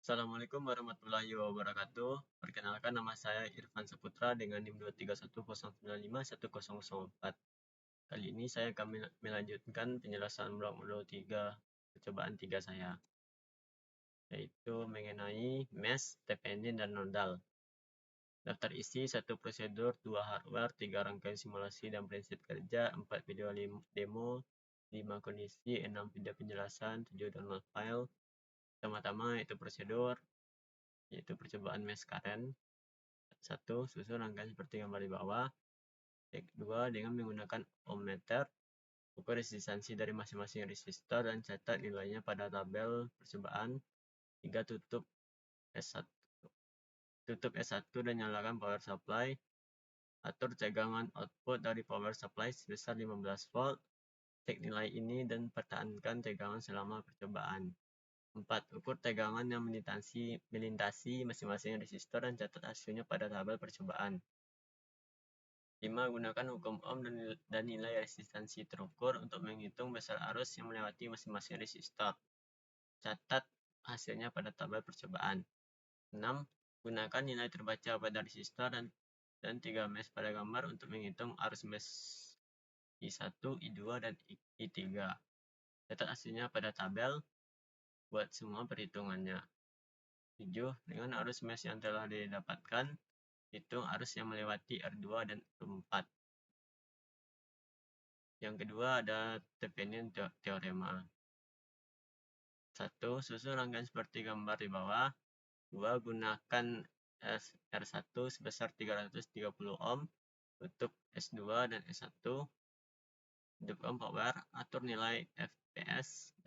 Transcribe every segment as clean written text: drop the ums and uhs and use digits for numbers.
Assalamualaikum warahmatullahi wabarakatuh. Perkenalkan, nama saya Irfan Saputra dengan NIM 231095104. Kali ini saya akan melanjutkan penjelasan blok modul 3 percobaan 3 saya, yaitu mengenai mesh, TPN, dan nodal. Daftar isi 1 prosedur, 2 hardware, 3 rangkaian simulasi dan prinsip kerja, 4 video demo, 5 kondisi, 6 video penjelasan, 7 download file. Pertama-tama itu prosedur, yaitu percobaan mesh current. 1. Susun rangkaian seperti gambar di bawah. Kedua, dengan menggunakan ohmmeter, ukur resistansi dari masing-masing resistor dan catat nilainya pada tabel percobaan. 3. Tutup S1 dan nyalakan power supply. Atur tegangan output dari power supply sebesar 15 volt. Cek nilai ini dan pertahankan tegangan selama percobaan. 4. Ukur tegangan yang melintasi masing-masing resistor dan catat hasilnya pada tabel percobaan. 5. Gunakan hukum Ohm dan nilai resistansi terukur untuk menghitung besar arus yang melewati masing-masing resistor. Catat hasilnya pada tabel percobaan. 6. Gunakan nilai terbaca pada resistor dan 3 mesh pada gambar untuk menghitung arus mesh I1, I2, dan I3. Catat hasilnya pada tabel. Buat semua perhitungannya. 7. Dengan arus mesh yang telah didapatkan, hitung arus yang melewati R2 dan R4. Yang kedua ada Thevenin teorema. 1. Susun rangkaian seperti gambar di bawah. 2. Gunakan R1 sebesar 330 ohm. Tutup S2 dan S1. Hidupkan power. Atur nilai FPS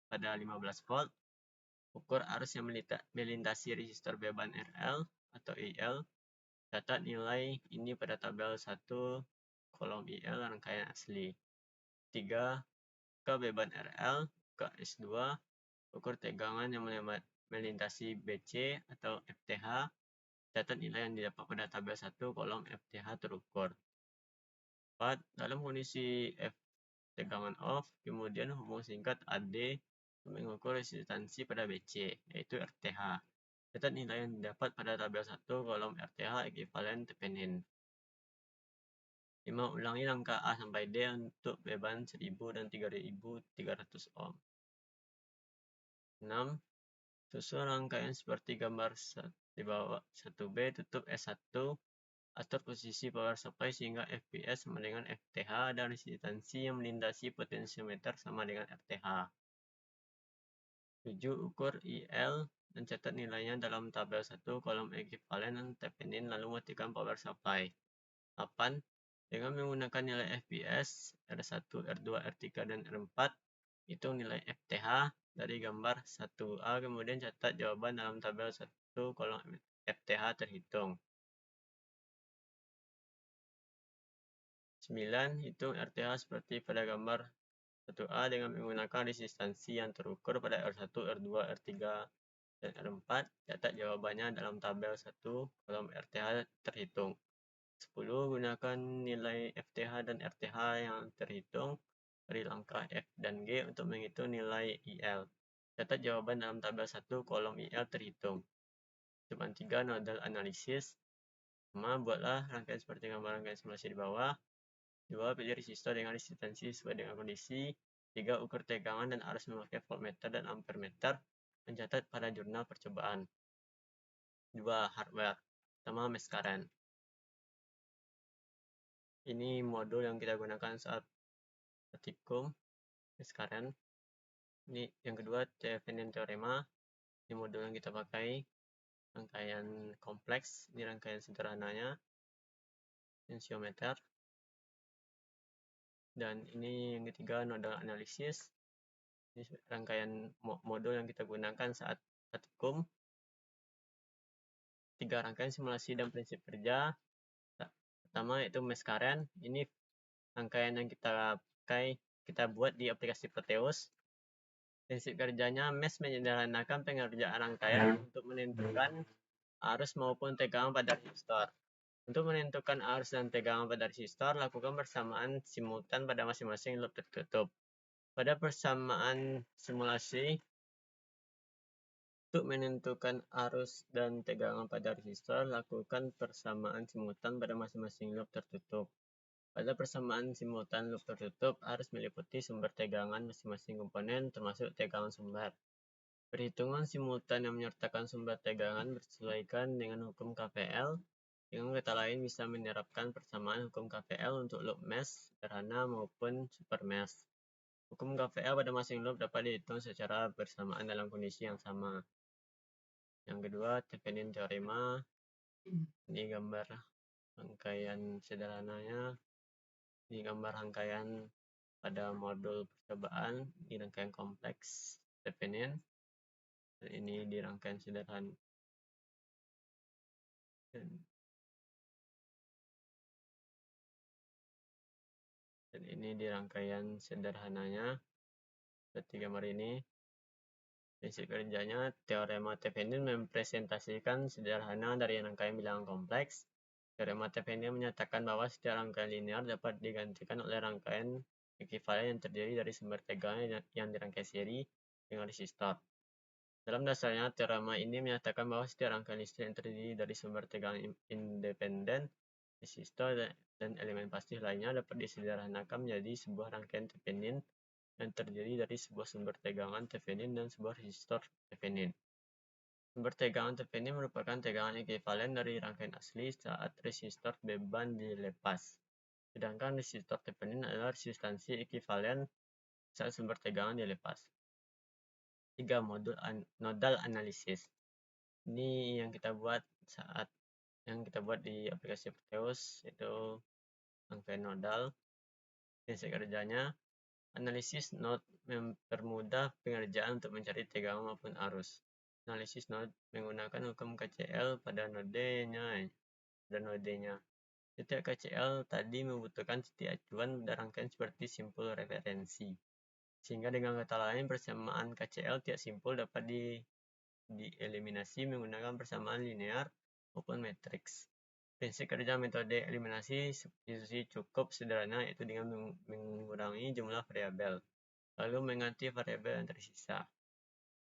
pada 15 volt. Ukur arus yang melintasi resistor beban RL atau IL. Catat nilai ini pada tabel 1 kolom IL rangkaian asli. 3. Ke beban RL ke S2. Ukur tegangan yang melintasi BC atau FTH. Catat nilai yang didapat pada tabel 1 kolom FTH terukur. 4. Dalam kondisi tegangan off, kemudian hubung singkat AD mengukur resistansi pada BC, yaitu RTH. Catat nilai yang didapat pada tabel 1 kolom RTH ekivalen Thevenin. 5. Ulangi langkah A sampai D untuk beban 1000 dan 3300 ohm. 6. Susun rangkaian seperti gambar di bawah 1B. Tutup S1. Atur posisi power supply sehingga FPS sama dengan FTH dan resistansi yang melintasi potensiometer sama dengan RTH. 7. Ukur IL dan catat nilainya dalam tabel 1 kolom ekivalen dan Thevenin lalu matikan power supply. 8. Dengan menggunakan nilai FPS R1, R2, R3, dan R4, hitung nilai FTH dari gambar 1A, kemudian catat jawaban dalam tabel 1 kolom FTH terhitung. 9. Hitung RTH seperti pada gambar 1A dengan menggunakan resistansi yang terukur pada R1, R2, R3, dan R4. Catat jawabannya dalam tabel 1 kolom RTH terhitung. 10. Gunakan nilai FTH dan RTH yang terhitung dari langkah F dan G untuk menghitung nilai IL. Catat jawaban dalam tabel 1 kolom IL terhitung. Cobaan 3. Nodal analisis. 5. Buatlah rangkaian seperti gambar rangkaian simulasi di bawah. 2. Pilih resistor dengan resistansi sesuai dengan kondisi. 3. Ukur tegangan dan arus memakai voltmeter dan ampermeter. Mencatat pada jurnal percobaan. 2. Hardware. Pertama, mesh current. Ini modul yang kita gunakan saat praktikum mesh current. Ini yang kedua, Thevenin teorema. Ini modul yang kita pakai. Rangkaian kompleks. Ini rangkaian sederhananya. Tensiometer. Dan ini yang ketiga, nodal analisis. Ini rangkaian modul yang kita gunakan saat praktikum. 3 rangkaian simulasi dan prinsip kerja. Pertama yaitu mesh current. Ini rangkaian yang kita buat di aplikasi Proteus. Prinsip kerjanya, mesh menyederhanakan pengerjaan rangkaian untuk menentukan arus maupun tegangan pada resistor. Untuk menentukan arus dan tegangan pada resistor, lakukan bersamaan simultan pada masing-masing loop tertutup. Pada persamaan simulasi, Untuk menentukan arus dan tegangan pada resistor, lakukan persamaan simultan pada masing-masing loop tertutup. Pada persamaan simultan loop tertutup, arus meliputi sumber tegangan masing-masing komponen, termasuk tegangan sumber. Perhitungan simultan yang menyertakan sumber tegangan bersesuaikan dengan hukum KVL. Dengan kata lain, bisa menerapkan persamaan hukum KVL untuk loop mesh sederhana maupun super mesh. Hukum KVL pada masing loop dapat dihitung secara bersamaan dalam kondisi yang sama. Yang kedua, Thevenin teorema. Ini gambar rangkaian sederhananya. Ini gambar rangkaian pada modul percobaan di rangkaian kompleks Thevenin. Dan ini di rangkaian sederhana. Dan ini di rangkaian sederhananya. Seperti gambar ini. Prinsip kerjanya, teorema Thevenin mempresentasikan sederhana dari rangkaian bilangan kompleks. Teorema Thevenin menyatakan bahwa setiap rangkaian linear dapat digantikan oleh rangkaian ekuivalen yang terdiri dari sumber tegangan yang dirangkai seri dengan resistor. Dalam dasarnya, teorema ini menyatakan bahwa setiap rangkaian listrik yang terdiri dari sumber tegangan independen, resistor, dan elemen pasif lainnya dapat disederhanakan menjadi sebuah rangkaian Thevenin yang terdiri dari sebuah sumber tegangan Thevenin dan sebuah resistor Thevenin. Sumber tegangan Thevenin merupakan tegangan ekuivalen dari rangkaian asli saat resistor beban dilepas. Sedangkan resistor Thevenin adalah resistansi ekuivalen saat sumber tegangan dilepas. 3. Nodal analisis. Ini yang kita buat di aplikasi Proteus, yaitu rangkaian nodal. Prinsip kerjanya, analisis node mempermudah pengerjaan untuk mencari tegangan maupun arus. Analisis node menggunakan hukum KCL pada nodenya. Setiap KCL tadi membutuhkan titik acuan pada rangkaian seperti simpul referensi. Sehingga dengan kata lain, persamaan KCL tiap simpul dapat dieliminasi menggunakan persamaan linear maupun matriks. Prinsip kerja metode eliminasi substitusi cukup sederhana, yaitu dengan mengurangi jumlah variabel, lalu mengganti variabel yang tersisa.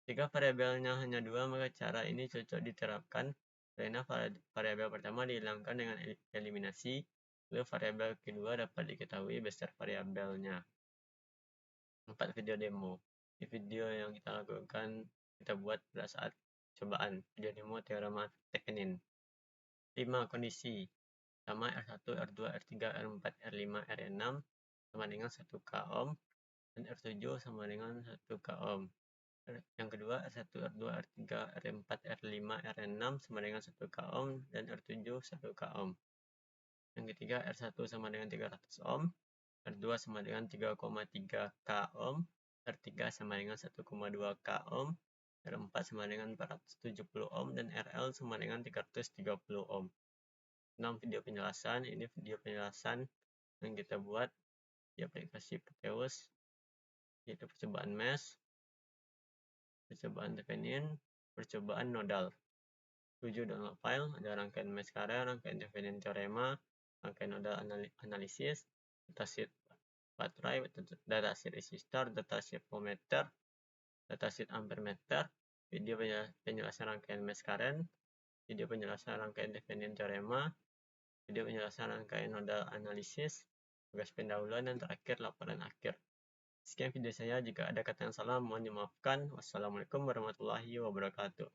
Jika variabelnya hanya 2, maka cara ini cocok diterapkan karena variabel pertama dihilangkan dengan eliminasi, lalu variabel kedua dapat diketahui beserta variabelnya. 4. Video demo. Di video yang kita buat pada saat cobaan, video demo teorema Thevenin. 5. Kondisi sama R1, R2, R3, R4, R5, R6 sama dengan 1 k ohm dan R7 sama dengan 1 k ohm. Yang kedua, R1, R2, R3, R4, R5, R6 sama dengan 1 k ohm dan R7 1 k ohm. Yang ketiga, R1 sama dengan 300 ohm, R2 sama dengan 3,3 k ohm, R3 sama dengan 1,2 k ohm, R4 sama dengan 470 ohm, dan RL sama dengan 330 ohm. 6. Video penjelasan. Ini video penjelasan yang kita buat di aplikasi Proteus, yaitu percobaan mesh, percobaan Thevenin, percobaan nodal. 7. Download file. Ada rangkaian mesh karya, rangkaian Thevenin teorema, rangkaian nodal analisis, datasheet baterai, datasheet resistor, datasheet voltmeter, datasheet ampermeter, video penjelasan rangkaian mesh current, video penjelasan rangkaian Thevenin teorema, video penjelasan rangkaian nodal analisis, tugas pendahuluan, dan terakhir laporan akhir. Sekian video saya. Jika ada kata yang salah, mohon dimaafkan. Wassalamualaikum warahmatullahi wabarakatuh.